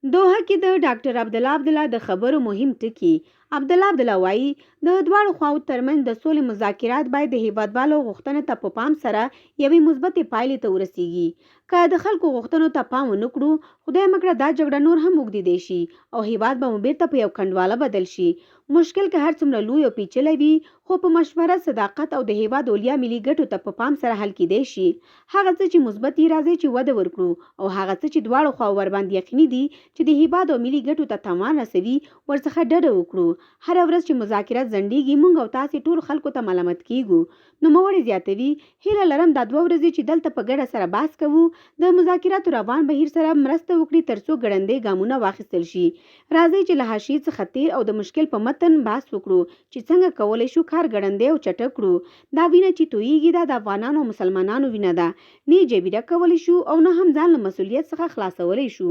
دوحه کې د ډاکټر عبدالله د خبرو مهم ټکي. عبدالله وایي د دواړو خواو ترمنځ د سولې مذاکرات باید د هیوادوالو غوښتنو ته په پام سره یوې مثبتې پایلې ته ورسیږي. که د خلکو غوښتنو ته پام ونه کړو، خدای مکړه دا جګړه نور هم اوږدېدی شي او هیواد به مو بیرته په یو کنډواله بدل شي. مشکل که هر څومره لوی او پیچلی وي، خو په مشوره، صداقت او د هیواد اولیا ملي ګټو ته په پام سره حل کیدی شي. هغه څه چې مثبت دي راځي چې وده ورکړو، او هغه څه چې دواړو خواو ورباندې یقیني دي چې د هیواد او ملي ګټو ته تاوان رسوي، ورڅخه ډډه وکړو. هره ورځ چې مذاکرات ځنډیږي، موږ او تاسې ټولو خلکو ته ملامت کیږو. نوموړی زیاتوي: هیله لرم دا 2 ورځې چې دلته په ګډه سره بحث کوو، د مذاکراتو روان بهیر سره مرسته وکړي ترڅو ګړندي ګامونه واخیستل شي. راځئ چې له حاشیې څخه تیر او د مشکل په متن بحث وکړو چې څنګه کولی شو کار ګړندی او چټک کړو. دا وینه چې تویېږي دا د افغانانو او مسلمانانو وینه ده. نه یې جبیره کولی شو او نه هم ځان له مسؤلیت څخه خلاصولی شو.